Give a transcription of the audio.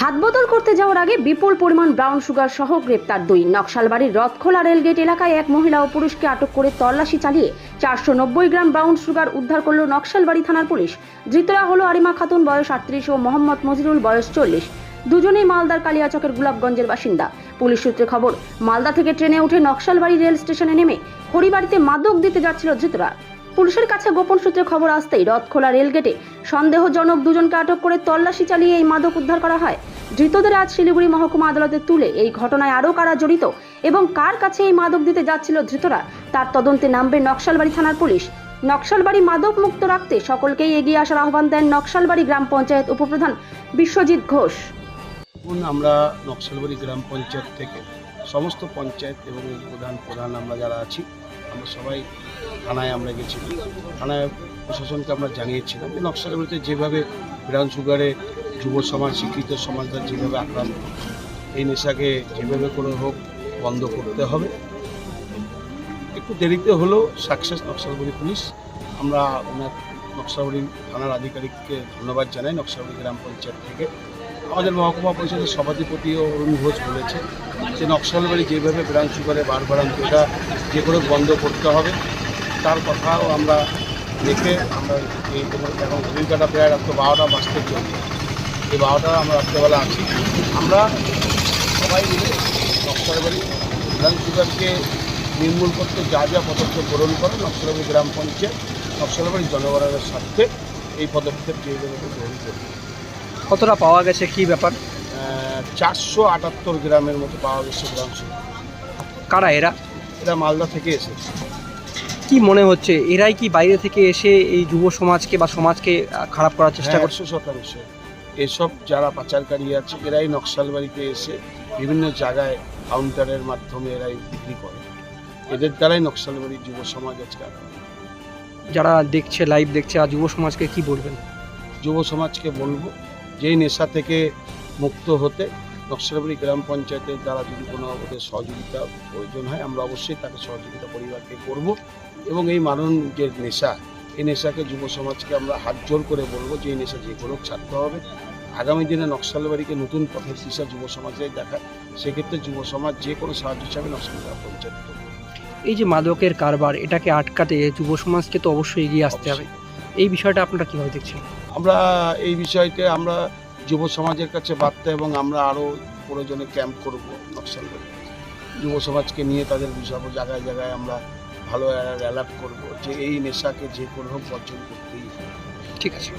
হাত বদল করতে যাওয়ার আগে বিপুল পরিমাণ ব্রাউন সুগার সহ গ্রেপ্তার দুই। নকশালবাড়ির রথখোলা রেলগেট এলাকায় এক মহিলা ও পুরুষকে আটক করে তল্লাশি চালিয়ে 490 গ্রাম ব্রাউন সুগার উদ্ধার করল নকশালবাড়ি থানার পুলিশ। ধৃতরা হলো আরিমা খাতুন বয়স 38 ও মোহাম্মদ মজিরুল বয়স 40। দুজনেই মালদার কালিয়াচকের গোলাপগঞ্জের বাসিন্দা। পুলিশ সূত্রে খবর, মালদা থেকে ট্রেনে উঠে নকশালবাড়ি রেল স্টেশনে নেমে হরিবাড়িতে মাদক দিতে যাচ্ছিল ধৃতরা। পুলিশের কাছে গোপন সূত্রে খবর আসতেই রথখোলা রেলগেটে সন্দেহজনক দুজনকে আটক করে তল্লাশি চালিয়ে এই মাদক উদ্ধার করা হয়। ধৃতদের আজ শিলিগুড়ি মহকুমা আদালতে তুলে এই ঘটনায় আরও কারা জড়িত এবং কার কাছে এই মাদক দিতে যাচ্ছিল ধৃতরা তার তদন্তে নামবে নকশালবাড়ি থানার পুলিশ। নকশালবাড়ি মাদক মুক্ত রাখতে সকলকেই এগিয়ে আসার আহ্বান দেন নকশালবাড়ি গ্রাম পঞ্চায়েত উপপ্রধান বিশ্বজিৎ ঘোষ। আমরা নকশালবাড়ি গ্রাম পঞ্চায়েত থেকে সমস্ত পঞ্চায়েত এবং প্রধান আমরা যারা আছি আমরা সবাই থানায় আমরা গেছিলাম। থানায় প্রশাসনকে আমরা জানিয়েছিলাম যে নকশালবাড়িতে যেভাবে ব্রাউন সুগারে যুব সমাজ শিক্ষিত সমাজটা যেভাবে আক্রান্ত, এই নেশাকে যেভাবে করে হোক বন্ধ করতে হবে। একটু দেরিতে হলেও সাকসেস নকশালবাড়ি পুলিশ। আমরা ওনার নকশালবাড়ি থানার আধিকারিককে ধন্যবাদ জানাই। নকশালবাড়ি গ্রাম পঞ্চায়েত থেকে আমাদের মহকুমা পরিষদের সভাধিপতি অরুণ ঘোষ বলেছে যে নকশালবাড়ি যেভাবে ব্রাউন সুগারে বাড়ান্ত এটা যে করে বন্ধ করতে হবে, তার কথাও আমরা রেখে আমরা এখন ঘড়িকাটা প্রায় রাত্র 12টা বাজতে চলছে। এই 12টা আমরা রাত্রেবেলা আছি। আমরা সবাই মিলে নকশালবাড়ি ব্রাউন সুগারকে নির্মূল করতে যা যা পদক্ষেপ গ্রহণ করে নকশালবাড়ি গ্রাম পঞ্চায়েত নকশালবাড়ির জনগণের স্বার্থে এই পদক্ষেপ যেভাবে গ্রহণ করবে। কতটা পাওয়া গেছে, কি ব্যাপার? 478 গ্রামের মতো পাওয়া গেছে ব্রাউন সুগার। কারা এরা? এরা মালদা থেকে এসেছে। কি মনে হচ্ছে এরাই কি বাইরে থেকে এসে এই যুব সমাজকে বা সমাজকে খারাপ করার চেষ্টা করছে? 100%। এসব যারা পাচারকারী আছে এরাই নকশালবাড়িতে এসে বিভিন্ন জায়গায় কাউন্টারের মাধ্যমে এরাই বিক্রি করে। এদের দ্বারাই নকশালবাড়ির যুব সমাজ আজকে। যারা দেখছে, লাইভ দেখছে, আর যুব সমাজকে কি বলবেন? যুব সমাজকে বলবো যে এই নেশা থেকে মুক্ত হতে নকশালবাড়ি গ্রাম পঞ্চায়েতের দ্বারা যদি কোনো ওদের সহযোগিতা প্রয়োজন হয় আমরা অবশ্যই তাকে সহযোগিতা পরিবারকে করব। এবং এই মারণ যে নেশা, এই নেশাকে যুব সমাজকে আমরা হাত জোর করে বলবো যে এই নেশা যে কোনো ছাড়তে হবে। আগামী দিনে নকশালবাড়িকে নতুন পথের দিশা যুব সমাজে দেখায়, সেক্ষেত্রে যুব সমাজ যে কোনো সাহায্য হিসাবে নকশালবাড়ি গ্রাম পঞ্চায়েত করবে। এই যে মাদকের কারবার, এটাকে আটকাতে যুব সমাজকে তো অবশ্যই এগিয়ে আসতে হবে। এই বিষয়টা আপনারা কীভাবে দেখছেন? আমরা এই বিষয়তে আমরা যুব সমাজের কাছে বার্তা এবং আমরা আরও প্রয়োজনে ক্যাম্প করব নকশালবাড়ি। যুব সমাজকে নিয়ে তাদের বিষয় জায়গায় জায়গায় আমরা ভালো অ্যালার্ট করব যে এই নেশাকে যে কোনো বর্জন করতেই হবে। ঠিক আছে।